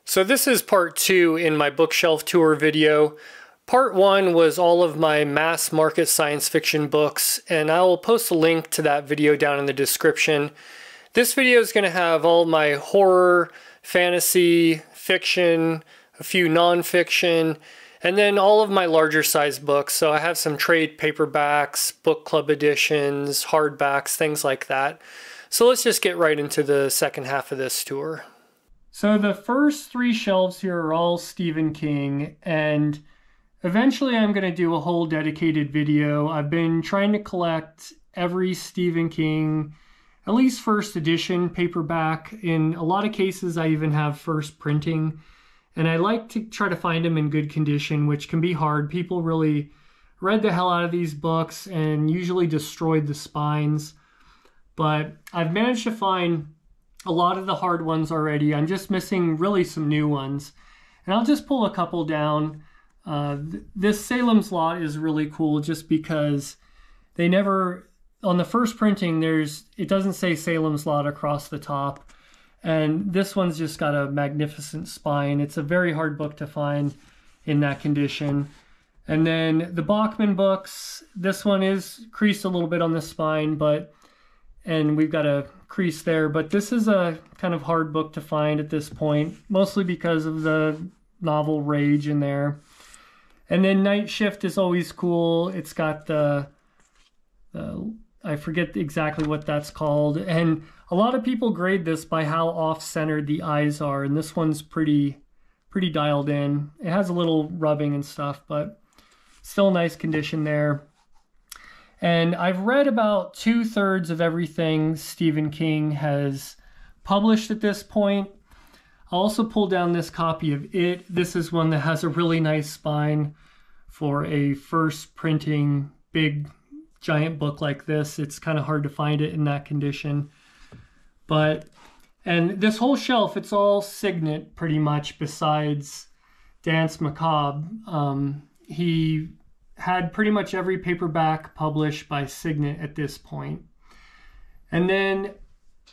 So this is part 2 in my bookshelf tour video. Part 1 was all of my mass market science fiction books, and I will post a link to that video down in the description. This video is going to have all my horror, fantasy, fiction, a few non-fiction, and then all of my larger size books. So I have some trade paperbacks, book club editions, hardbacks, things like that. So let's just get right into the second half of this tour. So the first 3 shelves here are all Stephen King, and eventually I'm going to do a whole dedicated video. I've been trying to collect every Stephen King, at least first edition paperback. In a lot of cases I even have first printing, and I like to try to find them in good condition, which can be hard. People really read the hell out of these books and usually destroyed the spines, but I've managed to find a lot of the hard ones already. I'm just missing really some new ones, and I'll just pull a couple down. This Salem's Lot is really cool just because they never, on the first printing, it doesn't say Salem's Lot across the top, and this one's just got a magnificent spine. It's a very hard book to find in that condition. And then the Bachman books, this one is creased a little bit on the spine, and we've got a crease there, but this is a kind of hard book to find at this point, mostly because of the novel Rage in there. And then Night Shift is always cool. It's got the I forget exactly what that's called, and a lot of people grade this by how off-centered the eyes are, and this one's pretty dialed in. It has a little rubbing and stuff, but still nice condition there. And I've read about 2/3 of everything Stephen King has published at this point. I'll also pull down this copy of It. This is one that has a really nice spine for a first printing big giant book like this. It's kind of hard to find it in that condition. And this whole shelf, it's all Signet pretty much, besides Danse Macabre. He had pretty much every paperback published by Signet at this point. And then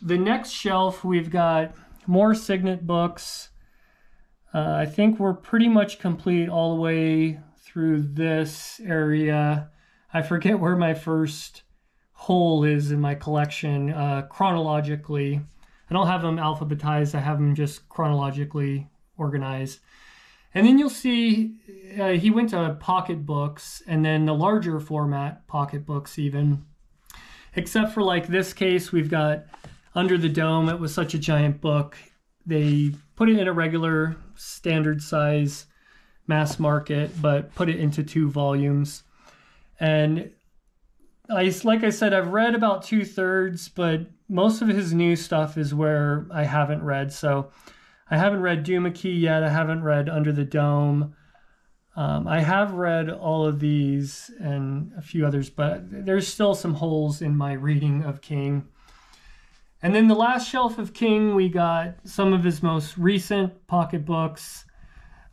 the next shelf, we've got more Signet books. I think we're pretty much complete all the way through this area. I forget where my first hole is in my collection chronologically. I don't have them alphabetized, I have them just chronologically organized. And then you'll see he went to pocket books, and then the larger format pocket books even. Except for like this case, we've got Under the Dome. It was such a giant book. They put it in a regular standard size mass market, but put it into 2 volumes. And like I said, I've read about 2/3, but most of his new stuff is where I haven't read. So I haven't read Doomakey yet. I haven't read Under the Dome. I have read all of these and a few others, but there's still some holes in my reading of King. And then the last shelf of King, we got some of his most recent pocket books.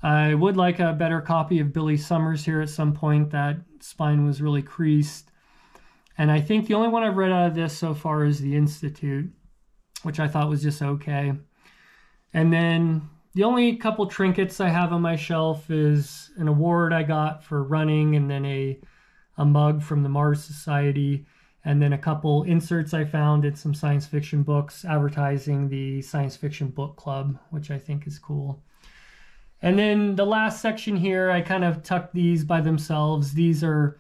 I would like a better copy of Billy Summers here at some point. That spine was really creased. And I think the only one I've read out of this so far is The Institute, which I thought was just okay. And then the only couple trinkets I have on my shelf is an award I got for running, and then a mug from the Mars Society, and then a couple inserts I found in some science fiction books advertising the Science Fiction Book Club, which I think is cool. And then the last section here, I kind of tucked these by themselves. These are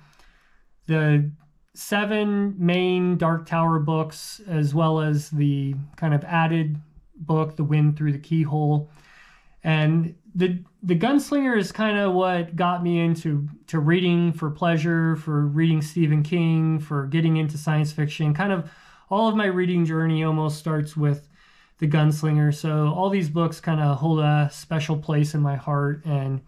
the 7 main Dark Tower books, as well as the kind of added book, The Wind Through the Keyhole. And the Gunslinger is kind of what got me into reading for pleasure, for reading Stephen King, for getting into science fiction. Kind of all of my reading journey almost starts with The Gunslinger. So all these books kind of hold a special place in my heart. And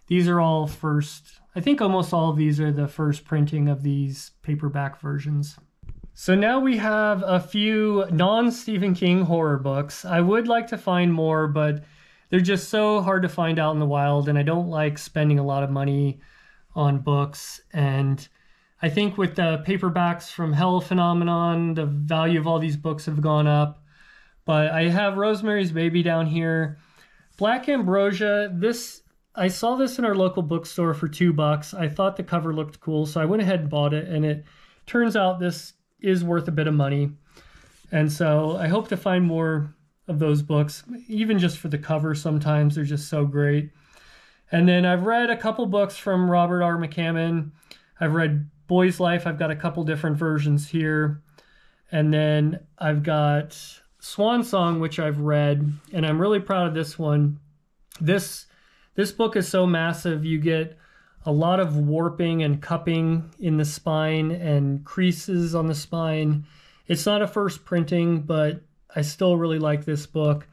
these are all first, I think almost all of these are the first printing of these paperback versions. So now we have a few non-Stephen King horror books. I would like to find more, but they're just so hard to find out in the wild, and I don't like spending a lot of money on books. And I think with the paperbacks from Hell Phenomenon, the value of all these books have gone up. But I have Rosemary's Baby down here. Black Ambrosia, I saw this in our local bookstore for $2. I thought the cover looked cool, so I went ahead and bought it, and it turns out this is worth a bit of money. And so I hope to find more of those books, even just for the cover sometimes. They're just so great. And then I've read a couple books from Robert R. McCammon. I've read Boy's Life. I've got a couple different versions here. And then I've got Swan Song, which I've read, and I'm really proud of this one. This book is so massive, you get a lot of warping and cupping in the spine and creases on the spine. It's not a first printing, but I still really like this book.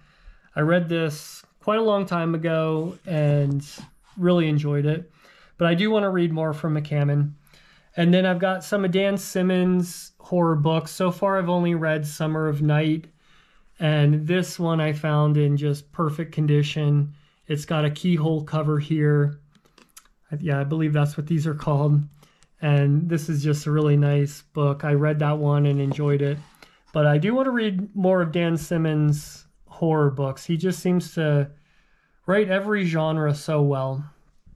I read this quite a long time ago and really enjoyed it, but I do want to read more from McCammon. And then I've got some of Dan Simmons' horror books. So far, I've only read Summer of Night, and this one I found in just perfect condition. It's got a keyhole cover here. Yeah, I believe that's what these are called. And this is just a really nice book. I read that one and enjoyed it. But I do want to read more of Dan Simmons' horror books. He just seems to write every genre so well.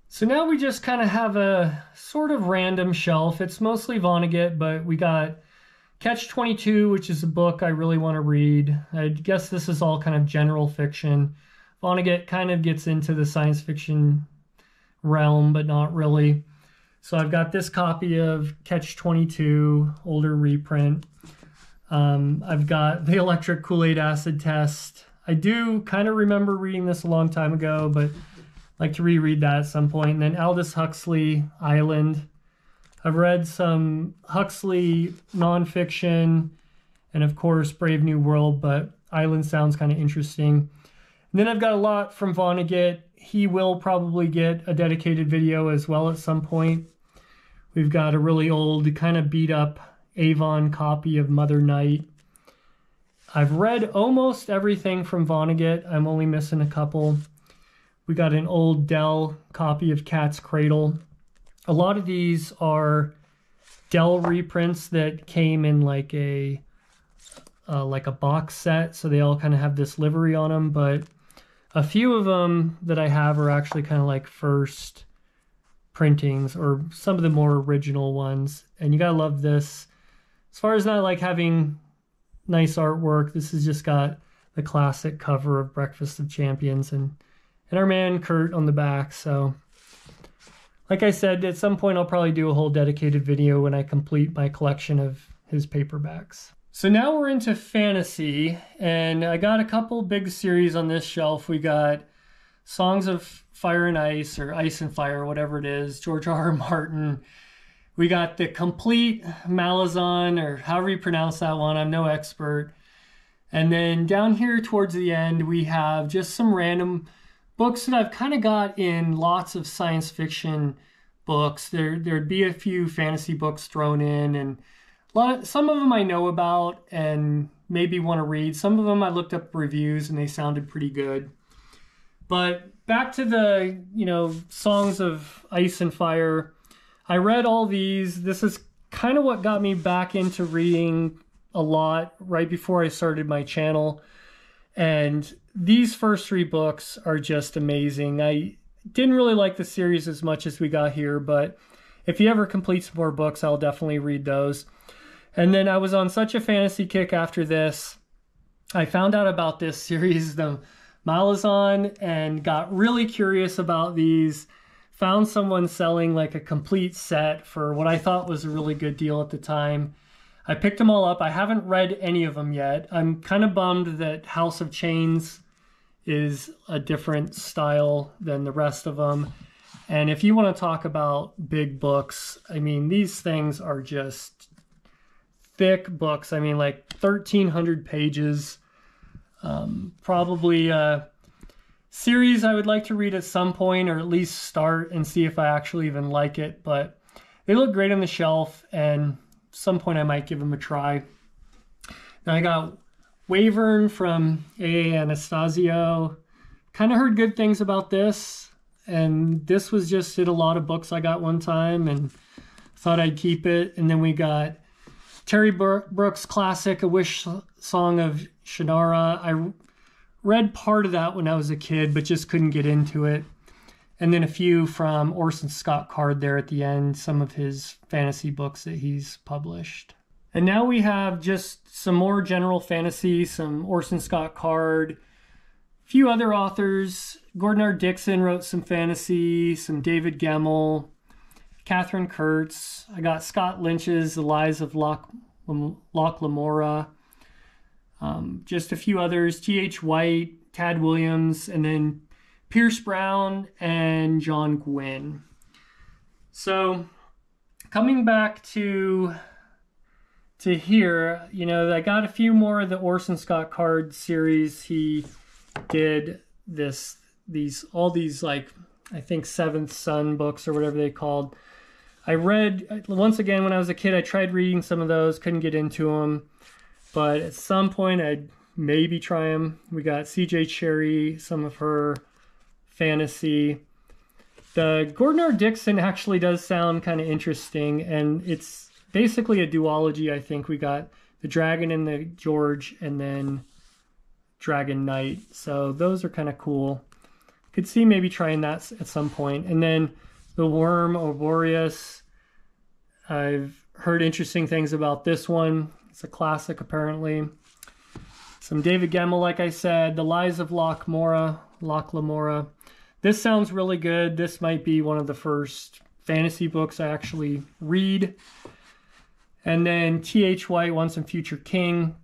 So now we just kind of have a sort of random shelf. It's mostly Vonnegut, but we got Catch-22, which is a book I really want to read. I guess this is all kind of general fiction. Vonnegut kind of gets into the science fiction realm, but not really. So I've got this copy of Catch-22, older reprint. I've got The Electric Kool-Aid Acid Test. I do kind of remember reading this a long time ago, but like to reread that at some point. And then Aldous Huxley, Island. I've read some Huxley nonfiction and of course Brave New World, but Island sounds kind of interesting. And then I've got a lot from Vonnegut. He will probably get a dedicated video as well at some point. We've got a really old, kind of beat up Avon copy of Mother Night. I've read almost everything from Vonnegut. I'm only missing a couple. We got an old Dell copy of Cat's Cradle. A lot of these are Dell reprints that came in like a box set, so they all kind of have this livery on them, but a few of them that I have are actually kind of like first printings or some of the more original ones. And you gotta love this. As far as not like having nice artwork, this has just got the classic cover of Breakfast of Champions and our man Kurt on the back. So like I said, at some point I'll probably do a whole dedicated video when I complete my collection of his paperbacks. So now we're into fantasy, and I got a couple big series on this shelf. We got Songs of Fire and Ice, or Ice and Fire, whatever it is, George R.R. Martin. We got the complete Malazan, or however you pronounce that one, I'm no expert. And then down here towards the end, we have just some random books that I've kind of got in lots of science fiction books. There'd be a few fantasy books thrown in, and some of them I know about and maybe want to read. Some of them I looked up reviews and they sounded pretty good. But back to the, Songs of Ice and Fire. I read all these. This is kind of what got me back into reading a lot right before I started my channel. And these first three books are just amazing. I didn't really like the series as much as we got here, but if he ever completes more books, I'll definitely read those. And then I was on such a fantasy kick after this. I found out about this series, the Malazan, and got really curious about these. Found someone selling like a complete set for what I thought was a really good deal at the time. I picked them all up. I haven't read any of them yet. I'm kind of bummed that House of Chains is a different style than the rest of them. And if you want to talk about big books, I mean, these things are just thick books. I mean, like 1,300 pages. Probably a series I would like to read at some point, or at least start and see if I actually even like it. But they look great on the shelf, and some point I might give them a try. Now I got Wavern from A.A. Anastasio. Kind of heard good things about this, and this was just in a lot of books I got one time and thought I'd keep it. And then we got Terry Brooks' classic, A Wish Song of Shannara. I read part of that when I was a kid, but just couldn't get into it. And then a few from Orson Scott Card there at the end, some of his fantasy books that he's published. And now we have just some more general fantasy, some Orson Scott Card, a few other authors. Gordon R. Dickson wrote some fantasy, some David Gemmell, Catherine Kurtz. I got Scott Lynch's The Lies of Locke Lamora. Just a few others, T.H. White, Tad Williams, and then Pierce Brown and John Gwynne. So coming back to here, you know, I got a few more of the Orson Scott Card series. He did all these like, I think Seventh Son books or whatever they called. I read, once again, when I was a kid, I tried reading some of those, couldn't get into them. But at some point, I'd maybe try them. We got C.J. Cherry, some of her fantasy. The Gordon R. Dickson actually does sound kind of interesting, and it's basically a duology, I think. We got the Dragon and the George, and then Dragon Knight. So those are kind of cool. Could see maybe trying that at some point. And then the Worm Oborius. I've heard interesting things about this one. It's a classic, apparently. Some David Gemmell, like I said. The Lies of Locke Lamora. This sounds really good. This might be one of the first fantasy books I actually read. And then T.H. White, Once and Future King.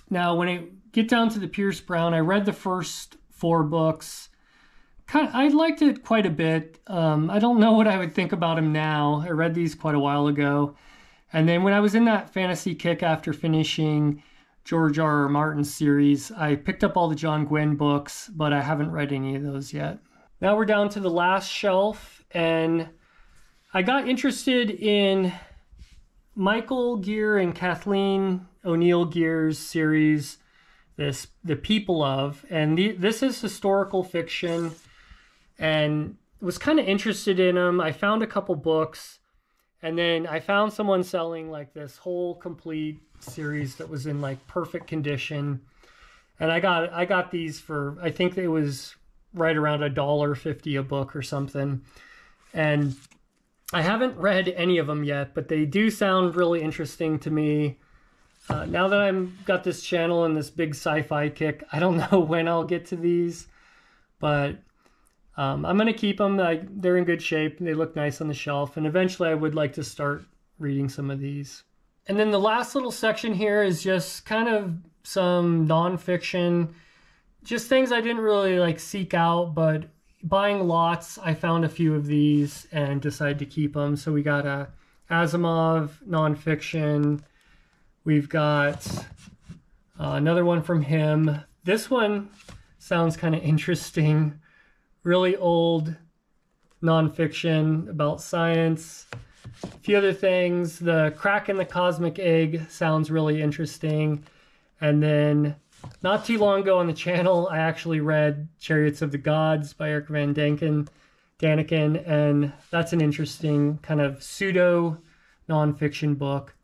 Now, when I get down to the Pierce Brown, I read the first 4 books. I liked it quite a bit. I don't know what I would think about him now. I read these quite a while ago. And then when I was in that fantasy kick after finishing George R.R. Martin's series, I picked up all the John Gwynne books, but I haven't read any of those yet. Now we're down to the last shelf, and I got interested in Michael Gear and Kathleen O'Neill Gear's series, The People of, and this is historical fiction, and was kind of interested in them. I found a couple books, and then I found someone selling like this whole complete series that was in like perfect condition, and I got these for, I think it was right around $1.50 a book or something. And I haven't read any of them yet, but they do sound really interesting to me. Now that I've got this channel and this big sci-fi kick, I don't know when I'll get to these, but I'm going to keep them. They're in good shape. They look nice on the shelf, and eventually I would like to start reading some of these. And then the last little section here is just kind of some nonfiction, just things I didn't really like seek out, but buying lots, I found a few of these and decided to keep them. So we got a Asimov nonfiction. We've got another one from him. This one sounds kind of interesting. Really old nonfiction about science. A few other things. The Crack in the Cosmic Egg sounds really interesting. And then not too long ago on the channel, I actually read Chariots of the Gods by Eric Van Daniken, and that's an interesting kind of pseudo nonfiction book.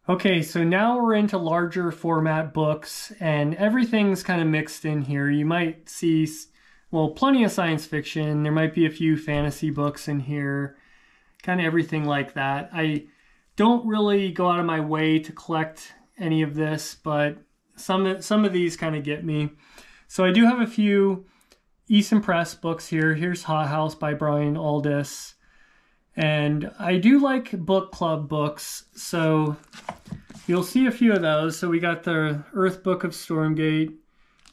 Okay, so now we're into larger format books, and everything's kind of mixed in here. You might see, well, plenty of science fiction. There might be a few fantasy books in here, kind of everything like that. I don't really go out of my way to collect any of this, but some of these kind of get me. So I do have a few Easton Press books here. Here's Hot House by Brian Aldiss. And I do like book club books, so you'll see a few of those. So we got the Earth Book of Stormgate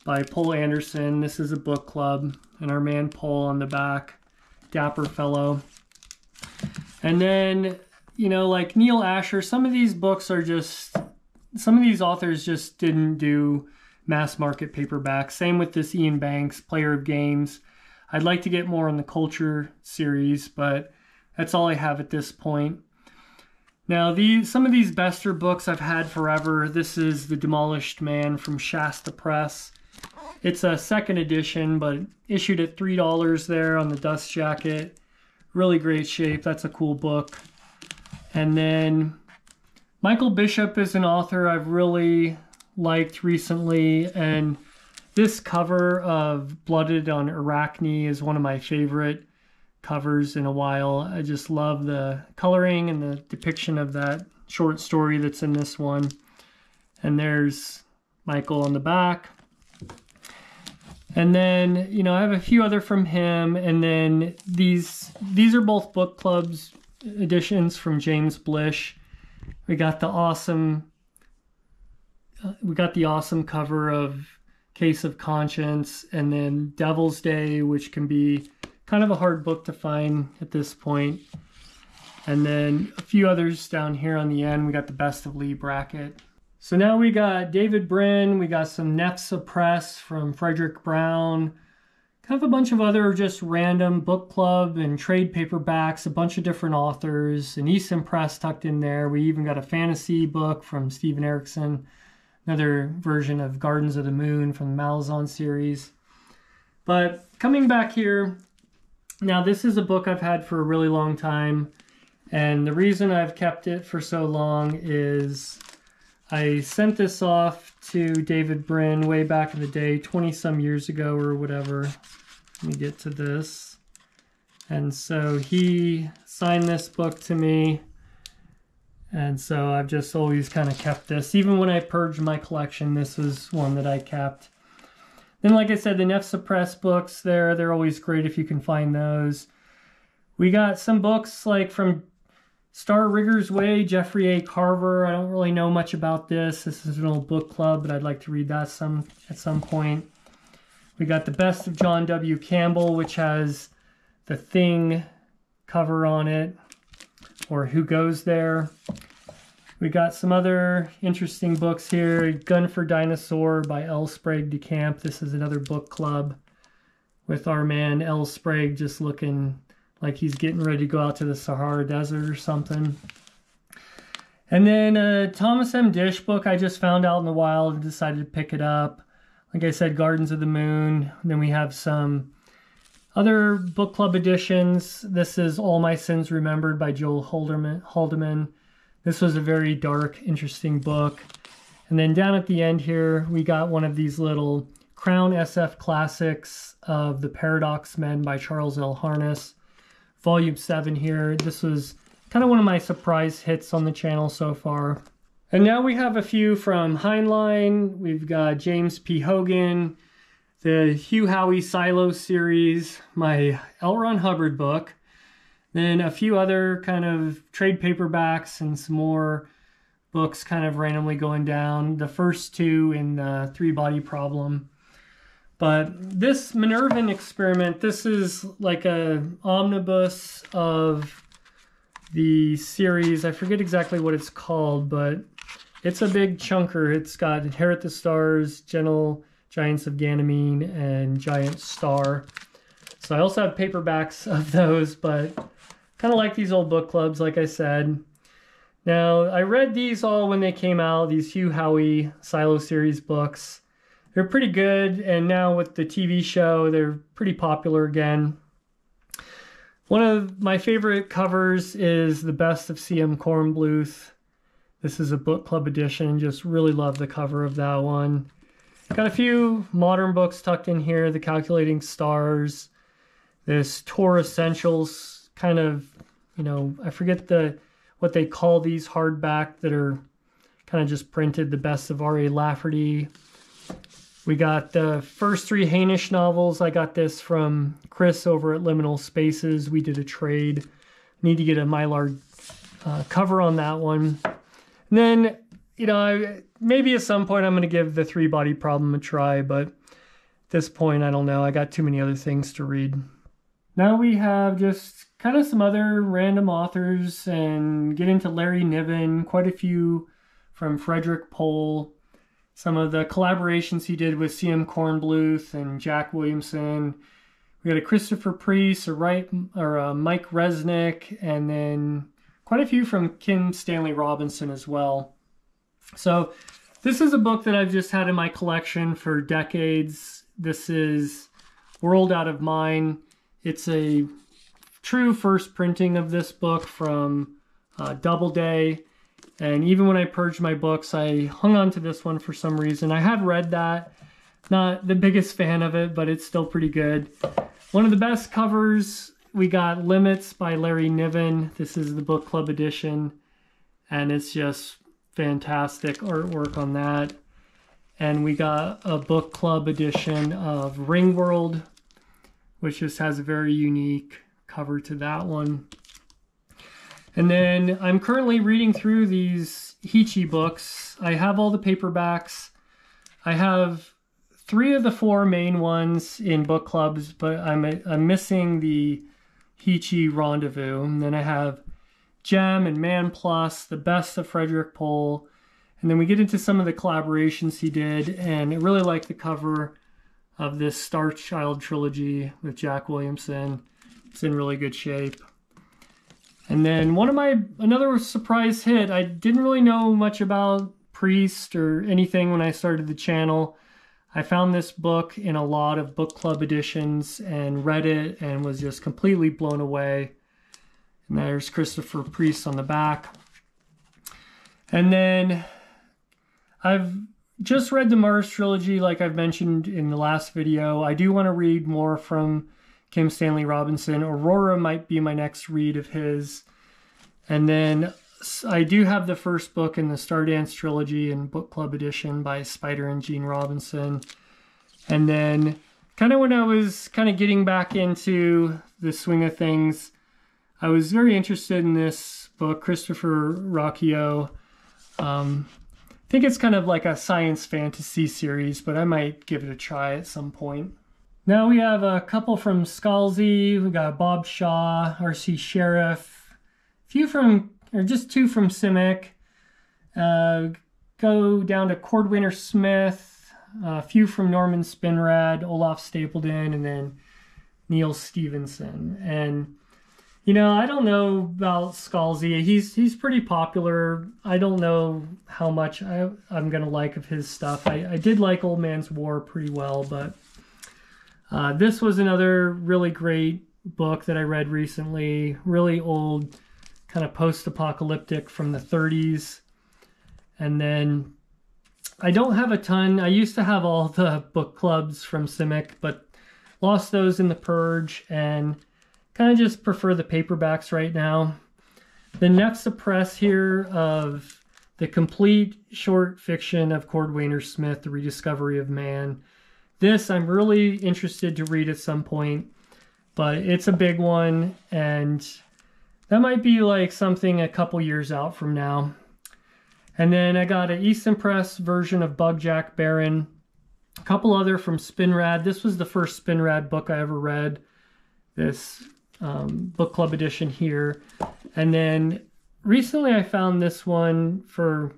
by Poul Anderson. This is a book club, and our man Poul on the back, dapper fellow. And then, you know, like Neil Asher, some of these books are just, some of these authors just didn't do mass market paperback. Same with this Ian Banks, Player of Games. I'd like to get more on the Culture series, but that's all I have at this point. Now, some of these Bester books I've had forever. This is The Demolished Man from Shasta Press. It's a second edition, but issued at $3 there on the dust jacket. Really great shape. That's a cool book. And then Michael Bishop is an author I've really liked recently, and This cover of Blooded on Arachne is one of my favorite covers in a while. I just love the coloring and the depiction of that short story that's in this one. And there's Michael on the back. And then, you know, I have a few other from him. And then these are both book clubs editions from James Blish. We got the awesome cover of Case of Conscience, and then Devil's Day, which can be kind of a hard book to find at this point. And then a few others down here on the end. We got the Best of Lee bracket. So now we got David Brin, we got some Nefsa Press from Frederick Brown, kind of a bunch of other just random book club and trade paperbacks, a bunch of different authors, an Easton Press tucked in there. We even got a fantasy book from Steven Erikson, another version of Gardens of the Moon from the Malazan series. But coming back here, now this is a book I've had for a really long time, and the reason I've kept it for so long is I sent this off to David Brin way back in the day, 20-some years ago or whatever. Let me get to this. And so he signed this book to me. And so I've just always kind of kept this. Even when I purged my collection, this was one that I kept. Then, like I said, the Nefsa Press books, they're always great if you can find those. We got some books like from Star Rigger's Way, Jeffrey A. Carver. I don't really know much about this. This is an old book club, but I'd like to read that at some point. We got the Best of John W. Campbell, which has The Thing cover on it, or Who Goes There. We got some other interesting books here. Gun for Dinosaur by L. Sprague de Camp. This is another book club with our man L. Sprague just looking like he's getting ready to go out to the Sahara Desert or something. And then a Thomas M. Dish book I just found out in the wild and decided to pick it up. Like I said, Gardens of the Moon. And then we have some other book club editions. This is All My Sins Remembered by Joel Haldeman. This was a very dark, interesting book. And then down at the end here, we got one of these little Crown SF classics of The Paradox Men by Charles L. Harness. Volume 7 here. This was kind of one of my surprise hits on the channel so far. And now we have a few from Heinlein. We've got James P. Hogan, the Hugh Howey Silo series, my L. Ron Hubbard book, then a few other kind of trade paperbacks and some more books kind of randomly going down. The first two in the Three Body Problem. But this Minervan Experiment, this is like a omnibus of the series. I forget exactly what it's called, but it's a big chunker. It's got Inherit the Stars, Gentle Giants of Ganymede, and Giant Star. So I also have paperbacks of those, but kind of like these old book clubs, like I said. Now, I read these all when they came out, these Hugh Howey Silo series books. They're pretty good, and now with the TV show, they're pretty popular again. One of my favorite covers is The Best of C.M. Kornbluth. This is a book club edition. Just really love the cover of that one. Got a few modern books tucked in here. The Calculating Stars. This Tor Essentials kind of, you know, I forget what they call these hardback that are kind of just printed. The Best of R.A. Lafferty. We got the first 3 Hainish novels. I got this from Chris over at Liminal Spaces. We did a trade. Need to get a Mylar cover on that one. And then, you know, maybe at some point I'm going to give the Three Body Problem a try, but at this point, I don't know. I got too many other things to read. Now we have just kind of some other random authors and get into Larry Niven, quite a few from Frederick Pohl. Some of the collaborations he did with C.M. Kornbluth and Jack Williamson. We got a Christopher Priest, a Mike Resnick, and then quite a few from Kim Stanley Robinson as well. So this is a book that I've just had in my collection for decades. This is World Out of Mind. It's a true first printing of this book from Doubleday. And even when I purged my books, I hung on to this one for some reason. I had read that, Not the biggest fan of it, but it's still pretty good. One of the best covers, we got Limits by Larry Niven. This is the book club edition, and it's just fantastic artwork on that. And we got a book club edition of Ringworld, which just has a very unique cover to that one. And then I'm currently reading through these Heechee books. I have all the paperbacks. I have 3 of the 4 main ones in book clubs, but I'm missing the Heechee Rendezvous. And then I have Gem and Man Plus, The Best of Frederick Pohl. And then we get into some of the collaborations he did, and I really like the cover of this Star Child trilogy with Jack Williamson. It's in really good shape. And then another surprise hit, I didn't really know much about Priest or anything when I started the channel. I found this book in a lot of book club editions and read it and was just completely blown away. And there's Christopher Priest on the back. And then I've just read the Mars trilogy, like I've mentioned in the last video. I do want to read more from Kim Stanley Robinson. Aurora might be my next read of his. And then I do have the first book in the Stardance trilogy in book club edition by Spider and Gene Robinson. And then kind of when I was kind of getting back into the swing of things, I was very interested in this book, Christopher Ruocchio. I think it's kind of like a science fantasy series, but I might give it a try at some point. Now we have a couple from Scalzi. We got Bob Shaw, R.C. Sheriff, just 2 from Simic. Go down to Cordwainer Smith, a few from Norman Spinrad, Olaf Stapledon, and then Neil Stevenson. And you know, I don't know about Scalzi. He's pretty popular. I don't know how much I'm going to like of his stuff. I did like Old Man's War pretty well, but this was another really great book that I read recently. Really old, kind of post-apocalyptic from the 30s. And then I don't have a ton. I used to have all the book clubs from Simic, but lost those in the Purge and kind of just prefer the paperbacks right now. The Nefsa Press here of the complete short fiction of Cordwainer Smith, The Rediscovery of Man. This I'm really interested to read at some point, but it's a big one, and that might be like something a couple years out from now. And then I got an Easton Press version of Bugjack Baron, a couple other from Spinrad. This was the first Spinrad book I ever read, this book club edition here. And then recently I found this one for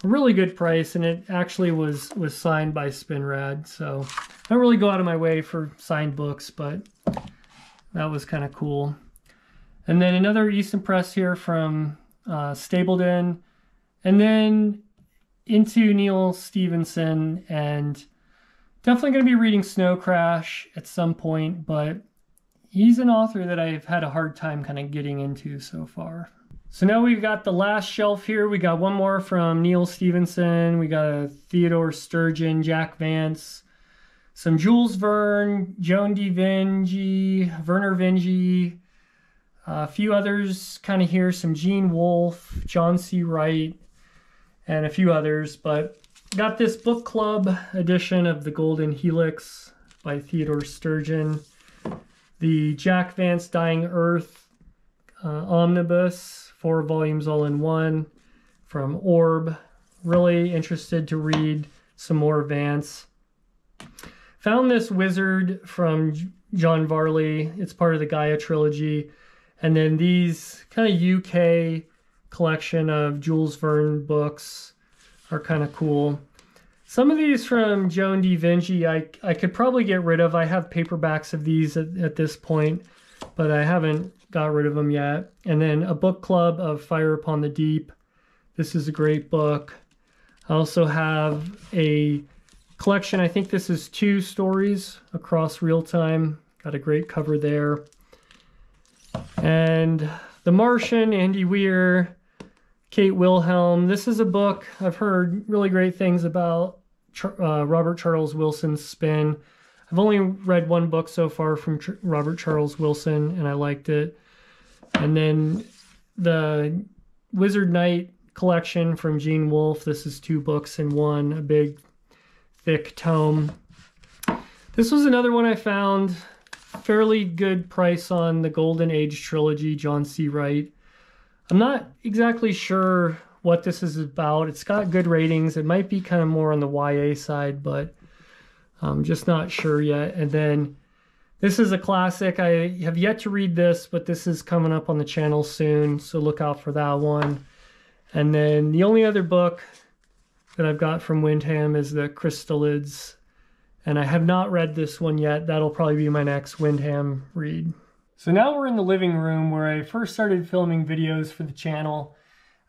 a really good price, and it actually was signed by Spinrad. So I don't really go out of my way for signed books, but that was kind of cool. And then another Easton Press here from Stapledon, and then into Neil Stevenson, and definitely going to be reading Snow Crash at some point, but he's an author that I've had a hard time kind of getting into so far. So now we've got the last shelf here. We got one more from Neil Stevenson. We got a Theodore Sturgeon, Jack Vance, some Jules Verne, Joan D. Vinci, Werner Vinci, a few others kind of here, some Gene Wolfe, John C. Wright, and a few others. But got this book club edition of The Golden Helix by Theodore Sturgeon, the Jack Vance Dying Earth omnibus, 4 volumes all in one from Orb. Really interested to read some more Vance. Found this Wizard from John Varley. It's part of the Gaia trilogy. And then these kind of UK collection of Jules Verne books are kind of cool. Some of these from Joan D. Vinci I could probably get rid of. I have paperbacks of these at this point, but I haven't got rid of them yet. And then a book club of Fire Upon the Deep. This is a great book. I also have a collection. I think this is 2 stories across real time. Got a great cover there. And The Martian, Andy Weir, Kate Wilhelm. This is a book I've heard really great things about Robert Charles Wilson's spin. I've only read one book so far from Robert Charles Wilson, and I liked it. And then the Wizard Knight collection from Gene Wolfe. This is 2 books in one, a big, thick tome. This was another one I found. Fairly good price on the Golden Age trilogy, John C. Wright. I'm not exactly sure what this is about. It's got good ratings. It might be kind of more on the YA side, but I'm just not sure yet. And then this is a classic. I have yet to read this, but this is coming up on the channel soon, so look out for that one. And then the only other book that I've got from Windham is the Crystalids. And I have not read this one yet. That'll probably be my next Windham read. So now we're in the living room where I first started filming videos for the channel.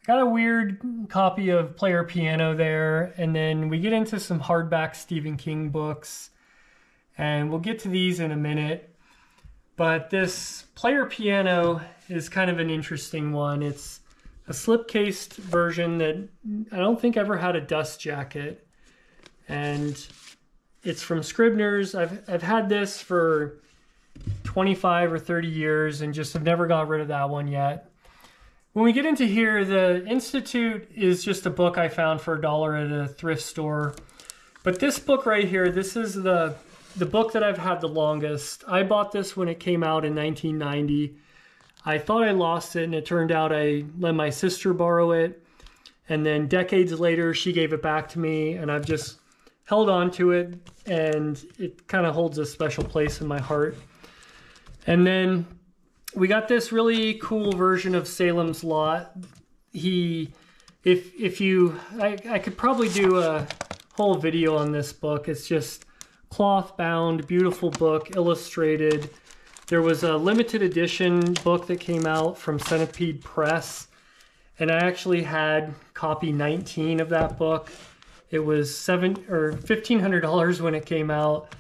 I got a weird copy of Player Piano there, and then we get into some hardback Stephen King books. And we'll get to these in a minute. But this Player Piano is kind of an interesting one. It's a slip-cased version that I don't think ever had a dust jacket. And it's from Scribner's. I've had this for 25 or 30 years and just have never got rid of that one yet. When we get into here, the Institute is just a book I found for $1 at a thrift store. But this book right here, this is the book that I've had the longest. I bought this when it came out in 1990. I thought I lost it, and it turned out I let my sister borrow it. And then decades later, she gave it back to me, and I've just held on to it, and it kind of holds a special place in my heart. And then we got this really cool version of Salem's Lot. I could probably do a whole video on this book. It's just cloth bound, beautiful book, illustrated. There was a limited edition book that came out from Centipede Press, and I actually had copy 19 of that book. It was $1,500 when it came out,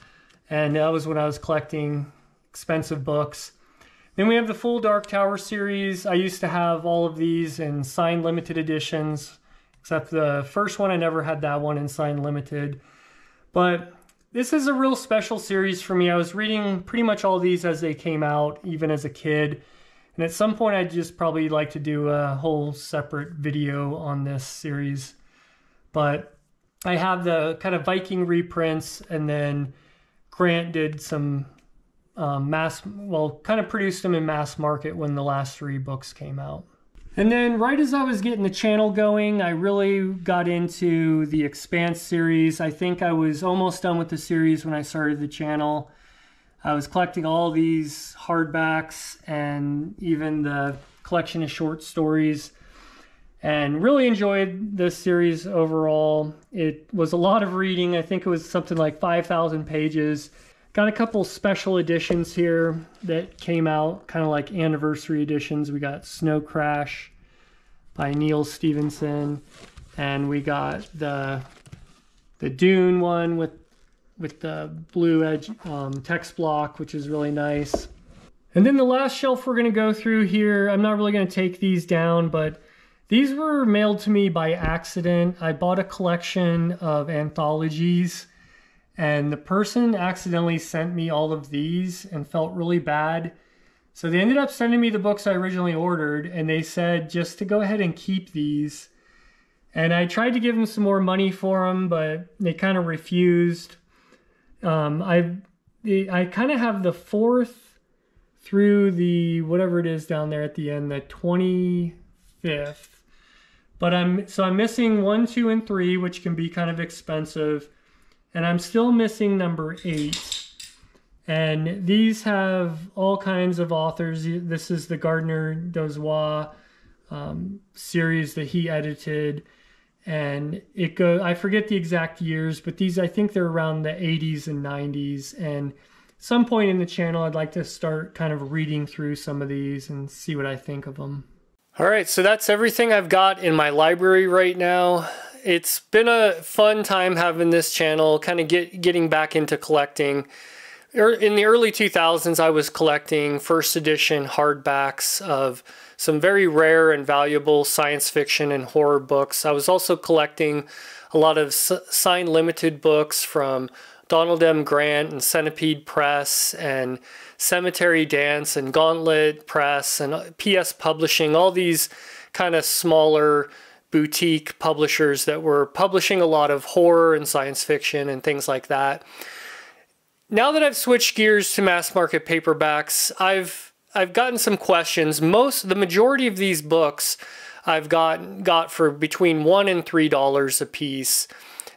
and that was when I was collecting expensive books. Then we have the full Dark Tower series. I used to have all of these in signed limited editions, except the first one, I never had that one in signed limited. But this is a real special series for me. I was reading pretty much all these as they came out, even as a kid. And at some point, I'd just probably like to do a whole separate video on this series. But I have the kind of Viking reprints, and then Grant did some kind of produced them in mass market when the last 3 books came out. And then right as I was getting the channel going, I really got into the Expanse series. I think I was almost done with the series when I started the channel. I was collecting all these hardbacks and even the collection of short stories, and really enjoyed this series overall. It was a lot of reading. I think it was something like 5,000 pages. Got a couple special editions here that came out, kind of like anniversary editions. We got Snow Crash by Neal Stephenson, and we got the Dune one with the blue edge text block, which is really nice. And then the last shelf we're going to go through here, I'm not really going to take these down, but these were mailed to me by accident. I bought a collection of anthologies, and the person accidentally sent me all of these and felt really bad. So they ended up sending me the books I originally ordered, and they said just to go ahead and keep these. And I tried to give them some more money for them, but they kind of refused. I kind of have the 4th through the, whatever it is down there at the end, the 25th. But I'm missing 1, 2, and 3, which can be kind of expensive. And I'm still missing number 8. And these have all kinds of authors. This is the Gardner Dozois series that he edited. And it goes, I forget the exact years, but these, I think they're around the 80s and 90s. And some point in the channel, I'd like to start kind of reading through some of these and see what I think of them. All right, so that's everything I've got in my library right now. It's been a fun time having this channel, kind of getting back into collecting. In the early 2000s, I was collecting first edition hardbacks of some very rare and valuable science fiction and horror books. I was also collecting a lot of signed limited books from Donald M. Grant and Centipede Press and Cemetery Dance and Gauntlet Press and PS Publishing, all these kind of smaller boutique publishers that were publishing a lot of horror and science fiction and things like that. Now that I've switched gears to mass market paperbacks, I've gotten some questions. The majority of these books I've got for between $1 and $3 a piece,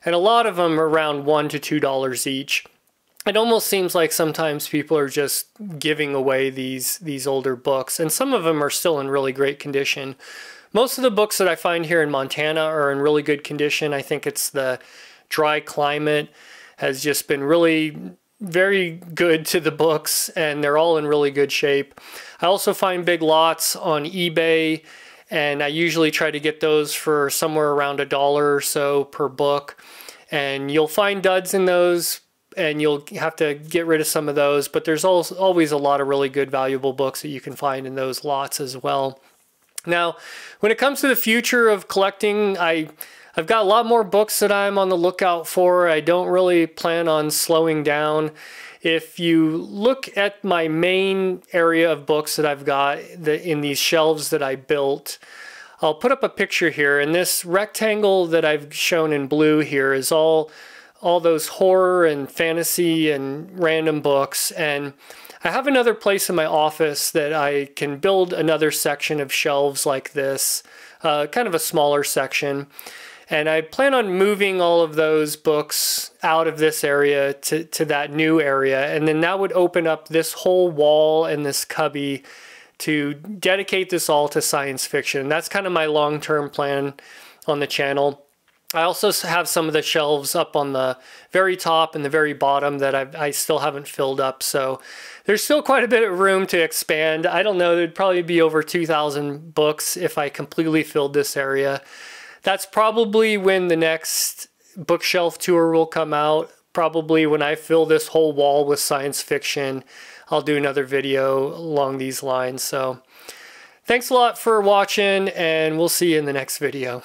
and a lot of them are around $1 to $2 each. It almost seems like sometimes people are just giving away these older books, and some of them are still in really great condition. Most of the books that I find here in Montana are in really good condition. I think it's the dry climate has just been really very good to the books, and they're all in really good shape. I also find big lots on eBay, and I usually try to get those for somewhere around $1 or so per book. And you'll find duds in those, and you'll have to get rid of some of those, but there's always a lot of really good valuable books that you can find in those lots as well. Now, when it comes to the future of collecting, I've got a lot more books that I'm on the lookout for. I don't really plan on slowing down. If you look at my main area of books that I've got in these shelves that I built, I'll put up a picture here, and this rectangle that I've shown in blue here is all those horror and fantasy and random books. And I have another place in my office that I can build another section of shelves like this, kind of a smaller section. And I plan on moving all of those books out of this area to that new area. And then that would open up this whole wall and this cubby to dedicate this all to science fiction. That's kind of my long-term plan on the channel. I also have some of the shelves up on the very top and the very bottom that I still haven't filled up. So there's still quite a bit of room to expand. I don't know, there'd probably be over 2,000 books if I completely filled this area. That's probably when the next bookshelf tour will come out. Probably when I fill this whole wall with science fiction, I'll do another video along these lines. So thanks a lot for watching, and we'll see you in the next video.